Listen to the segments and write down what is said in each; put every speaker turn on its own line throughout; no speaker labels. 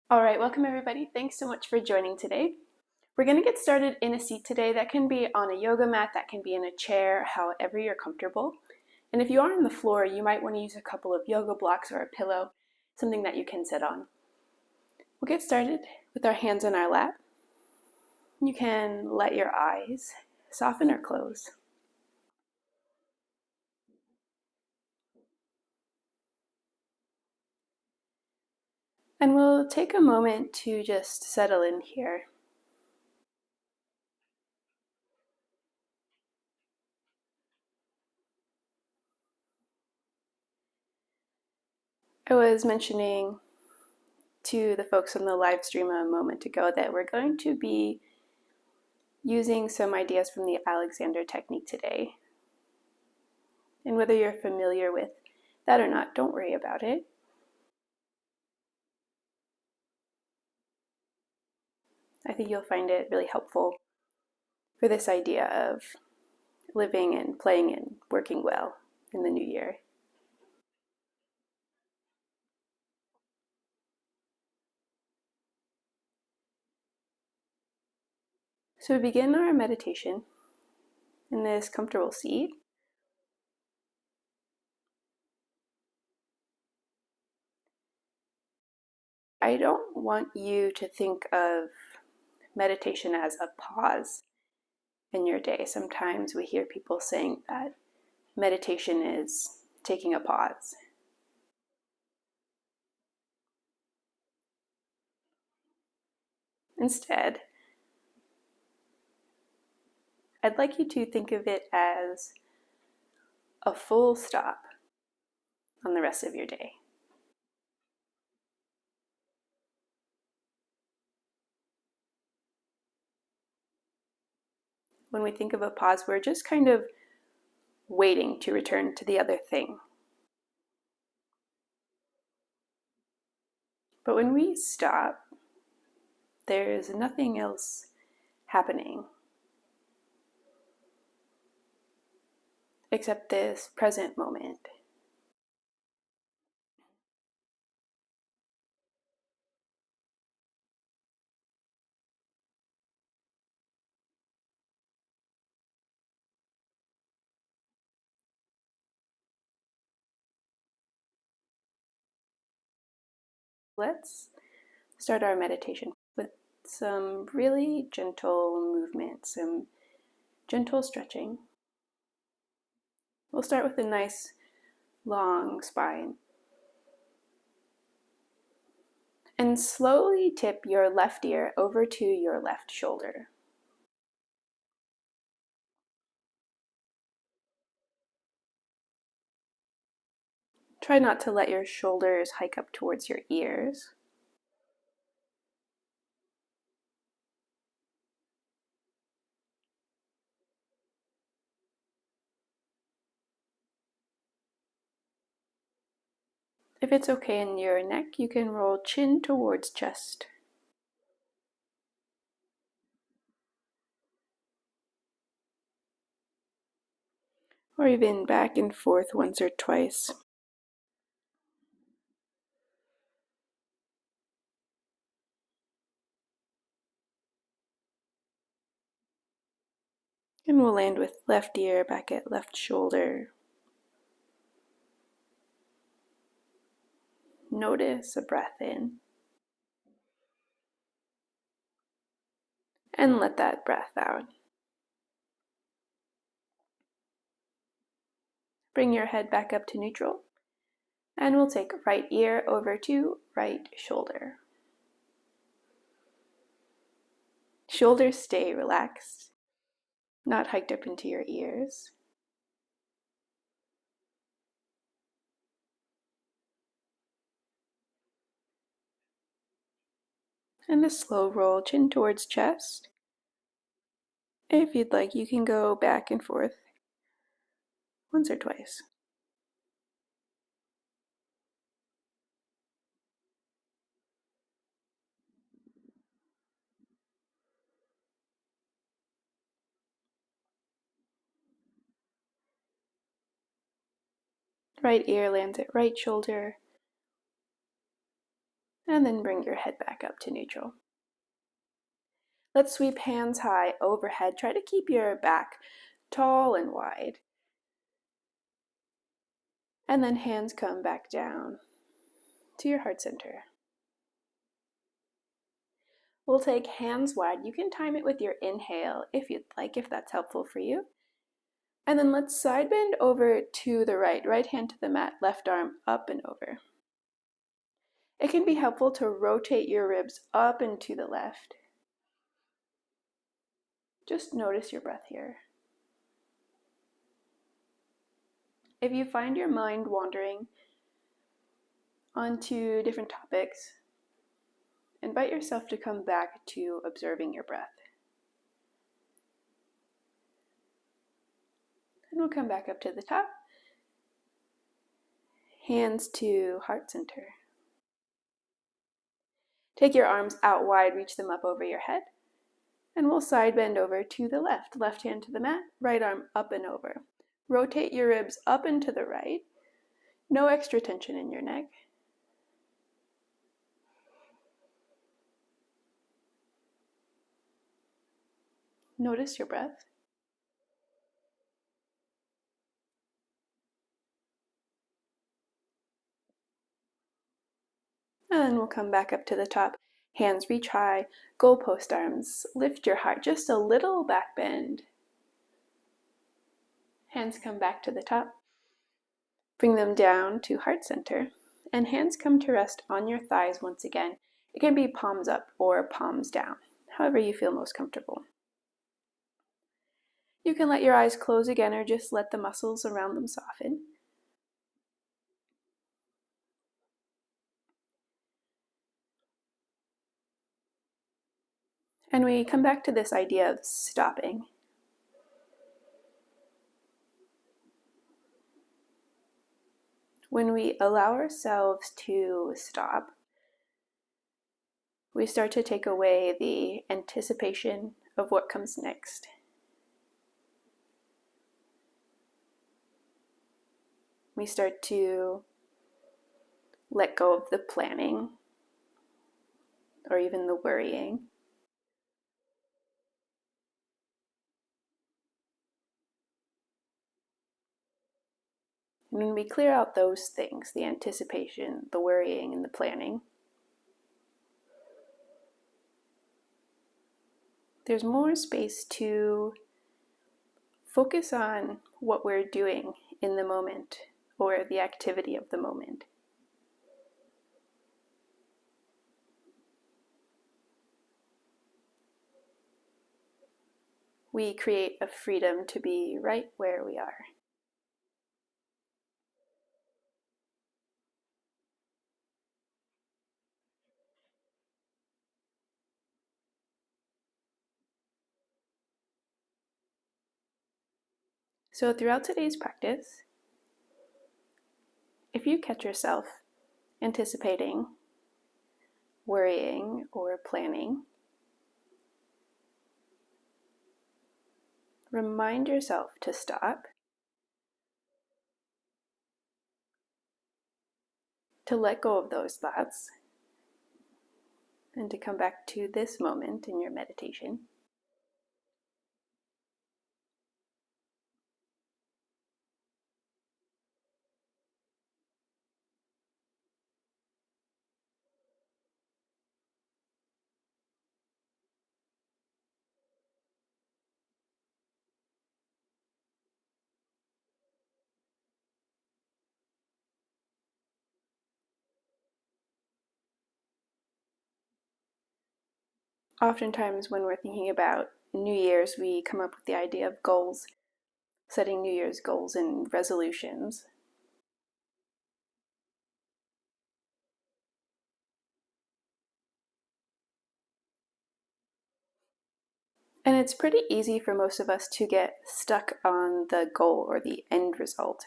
All right, welcome everybody. Thanks so much for joining today. We're going to get started in a seat today. That can be on a yoga mat, that can be in a chair, however you're comfortable. And if you are on the floor, you might want to use a couple of yoga blocks or a pillow, something that you can sit on. We'll get started with our hands on our lap. You can let your eyes soften or close. And we'll take a moment to just settle in here. I was mentioning to the folks on the live stream a moment ago that we're going to be using some ideas from the Alexander technique today. And whether you're familiar with that or not, don't worry about it. I think you'll find it really helpful for this idea of living and playing and working well in the new year. So we begin our meditation in this comfortable seat. I don't want you to think of meditation as a pause in your day. Sometimes we hear people saying that meditation is taking a pause. Instead, I'd like you to think of it as a full stop on the rest of your day. When we think of a pause, we're just kind of waiting to return to the other thing. But when we stop, there's nothing else happening except this present moment. Let's start our meditation with some really gentle movement, some gentle stretching. We'll start with a nice long spine. And slowly tip your left ear over to your left shoulder. Try not to let your shoulders hike up towards your ears. If it's okay in your neck, you can roll chin towards chest. Or even back and forth once or twice. And we'll land with left ear back at left shoulder. Notice a breath in. And let that breath out. Bring your head back up to neutral. And we'll take right ear over to right shoulder. Shoulders stay relaxed, not hiked up into your ears. And a slow roll, chin towards chest. If you'd like, you can go back and forth once or twice. Right ear lands at right shoulder. And then bring your head back up to neutral. Let's sweep hands high overhead. Try to keep your back tall and wide. And then hands come back down to your heart center. We'll take hands wide. You can time it with your inhale if you'd like, if that's helpful for you. And then let's side bend over to the right. Right hand to the mat, left arm up and over. It can be helpful to rotate your ribs up and to the left. Just notice your breath here. If you find your mind wandering onto different topics, invite yourself to come back to observing your breath. And we'll come back up to the top. Hands to heart center. Take your arms out wide, reach them up over your head. And we'll side bend over to the left. Left hand to the mat, right arm up and over. Rotate your ribs up and to the right. No extra tension in your neck. Notice your breath. And then we'll come back up to the top. Hands reach high, goalpost arms. Lift your heart, just a little back bend. Hands come back to the top. Bring them down to heart center. And hands come to rest on your thighs once again. It can be palms up or palms down, however you feel most comfortable. You can let your eyes close again or just let the muscles around them soften. And we come back to this idea of stopping. When we allow ourselves to stop, we start to take away the anticipation of what comes next. We start to let go of the planning or even the worrying. And when we clear out those things, the anticipation, the worrying, and the planning, there's more space to focus on what we're doing in the moment or the activity of the moment. We create a freedom to be right where we are. So throughout today's practice, if you catch yourself anticipating, worrying, or planning, remind yourself to stop, to let go of those thoughts, and to come back to this moment in your meditation. Oftentimes when we're thinking about New Year's, we come up with the idea of goals, setting New Year's goals and resolutions. And it's pretty easy for most of us to get stuck on the goal or the end result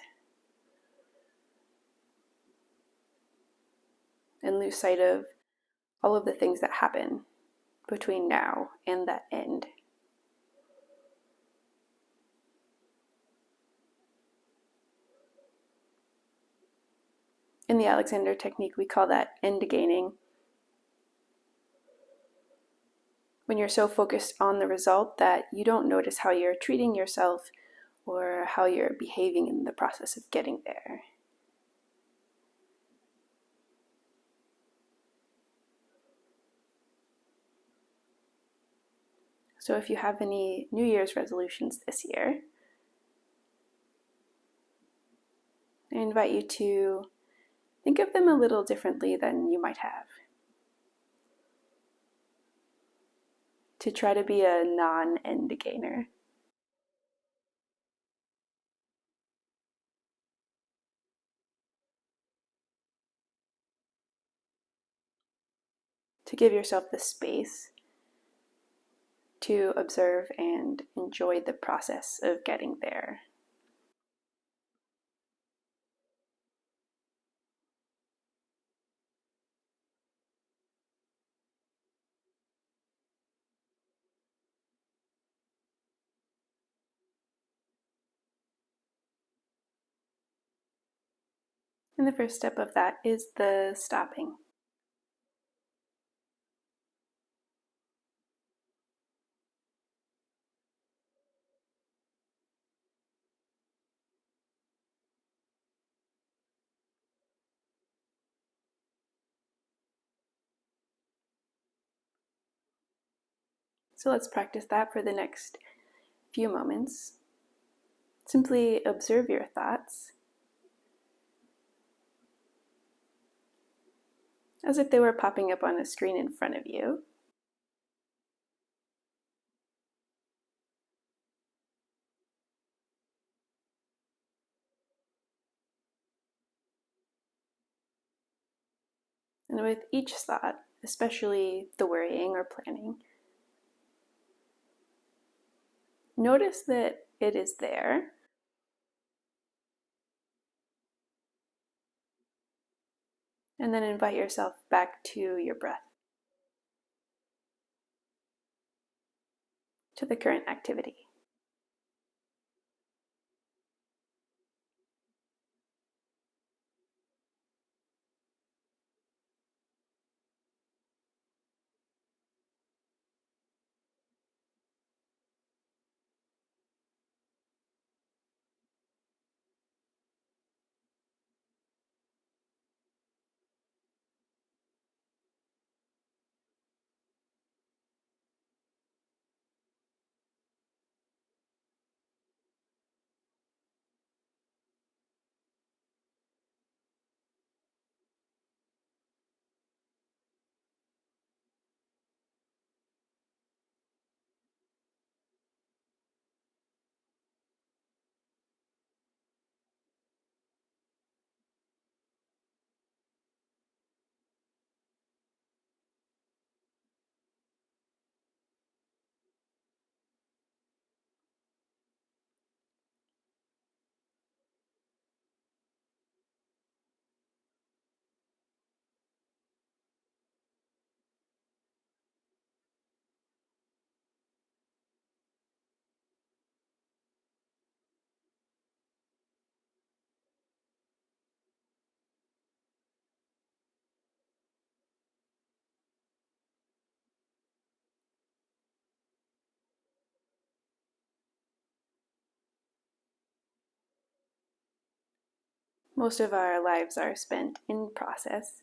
and lose sight of all of the things that happen between now and that end. In the Alexander technique, we call that end gaining, when you're so focused on the result that you don't notice how you're treating yourself or how you're behaving in the process of getting there. So if you have any New Year's resolutions this year, I invite you to think of them a little differently than you might have. To try to be a non-end gainer. To give yourself the space to observe and enjoy the process of getting there. And the first step of that is the stopping. So let's practice that for the next few moments. Simply observe your thoughts as if they were popping up on a screen in front of you. And with each thought, especially the worrying or planning, notice that it is there. And then invite yourself back to your breath, to the current activity. Most of our lives are spent in process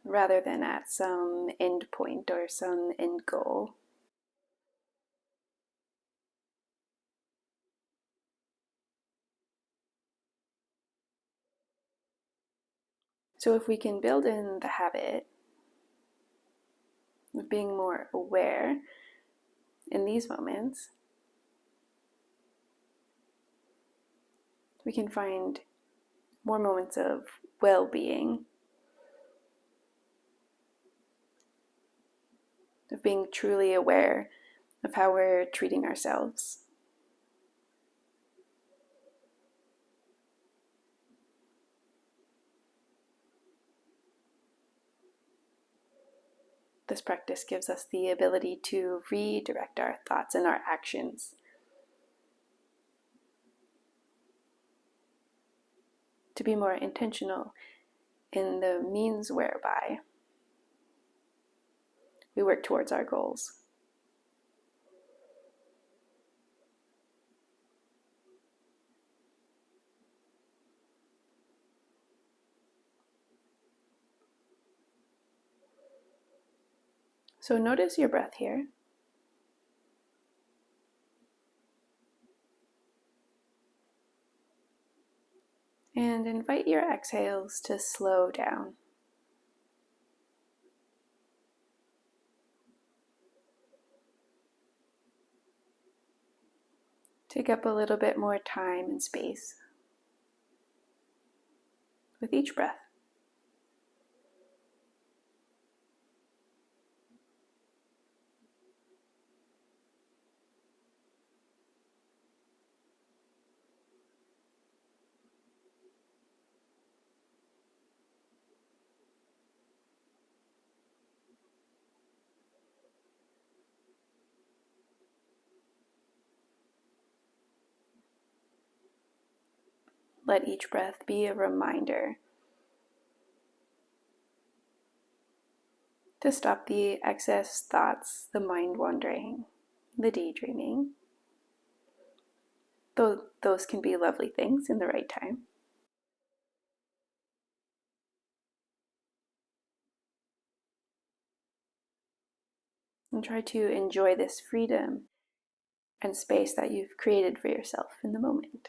rather than at some end point or some end goal. So if we can build in the habit of being more aware in these moments, we can find more moments of well-being, of being truly aware of how we're treating ourselves. This practice gives us the ability to redirect our thoughts and our actions, to be more intentional in the means whereby we work towards our goals. So notice your breath here. And invite your exhales to slow down. Take up a little bit more time and space with each breath. Let each breath be a reminder to stop the excess thoughts, the mind wandering, the daydreaming. Though those can be lovely things in the right time. And try to enjoy this freedom and space that you've created for yourself in the moment.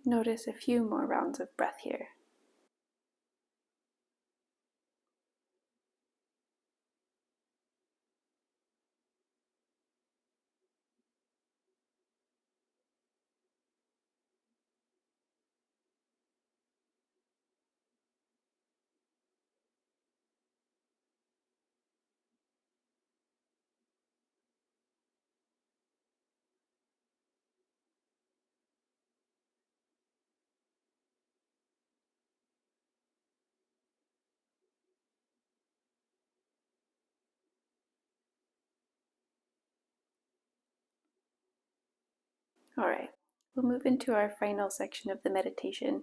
Notice a few more rounds of breath here. All right, we'll move into our final section of the meditation.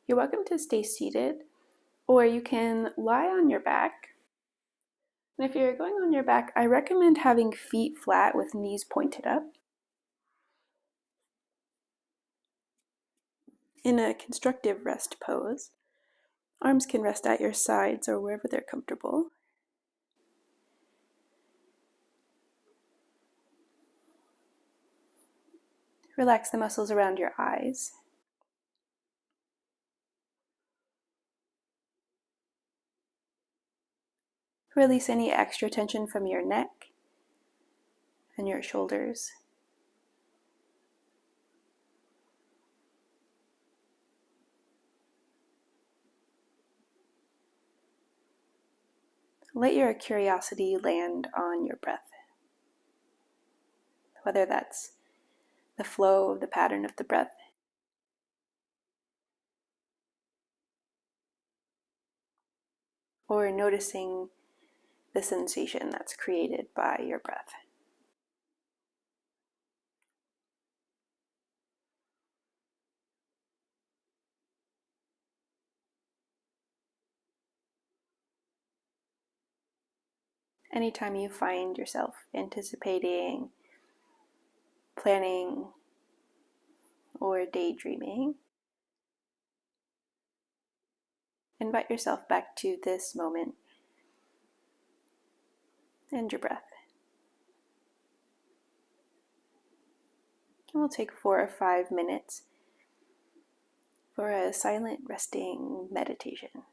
You're welcome to stay seated, or you can lie on your back. And if you're going on your back, I recommend having feet flat with knees pointed up. In a constructive rest pose, arms can rest at your sides or wherever they're comfortable. Relax the muscles around your eyes. Release any extra tension from your neck and your shoulders. Let your curiosity land on your breath, whether that's the flow, the pattern of the breath, or noticing the sensation that's created by your breath. Anytime you find yourself anticipating, planning, or daydreaming, invite yourself back to this moment and your breath. And we'll take 4 or 5 minutes for a silent resting meditation.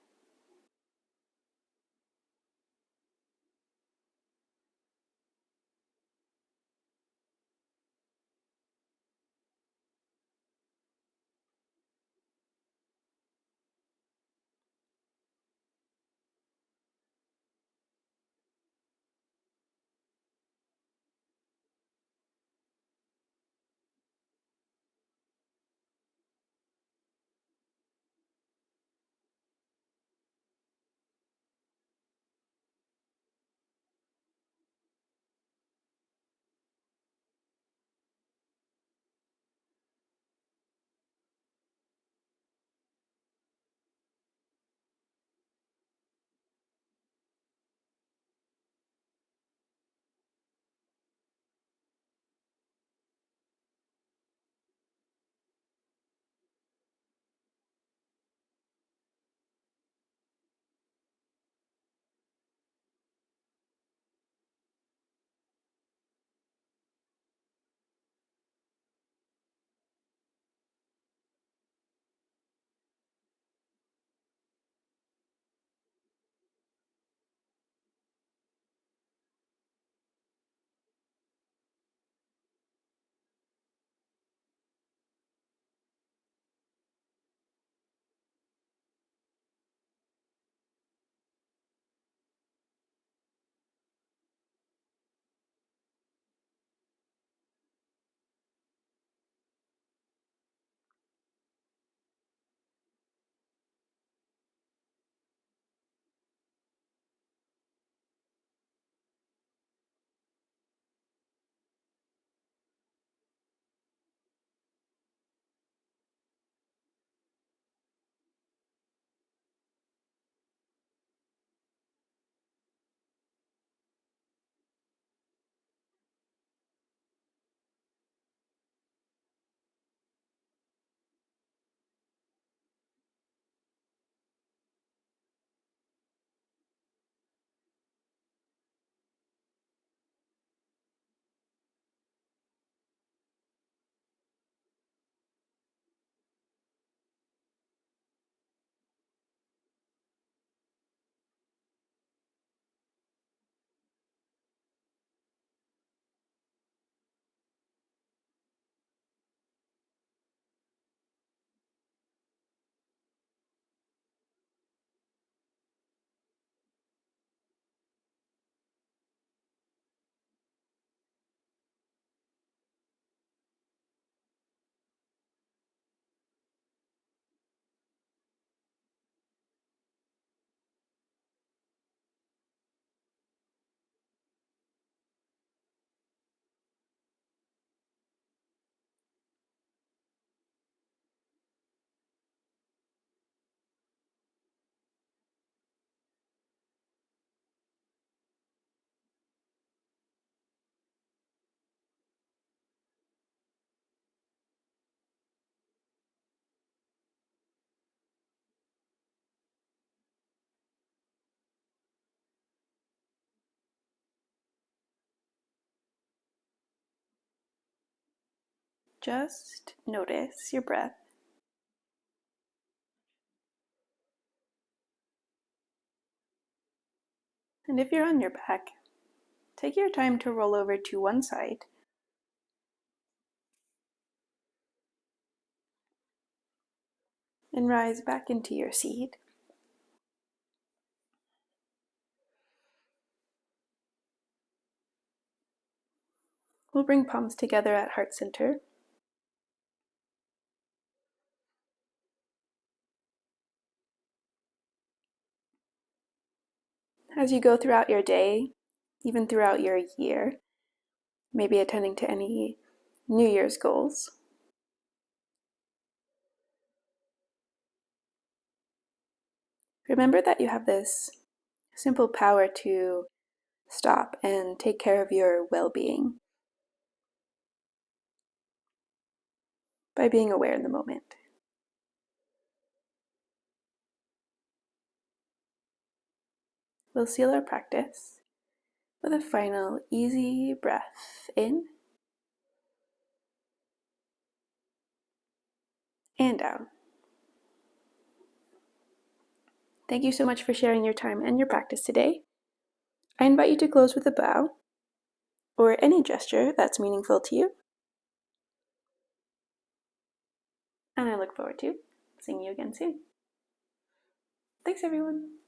Just notice your breath. And if you're on your back, take your time to roll over to one side. And rise back into your seat. We'll bring palms together at heart center. As you go throughout your day, even throughout your year, maybe attending to any New Year's goals, remember that you have this simple power to stop and take care of your well-being by being aware in the moment. We'll seal our practice with a final easy breath in and out. Thank you so much for sharing your time and your practice today. I invite you to close with a bow or any gesture that's meaningful to you. And I look forward to seeing you again soon. Thanks, everyone.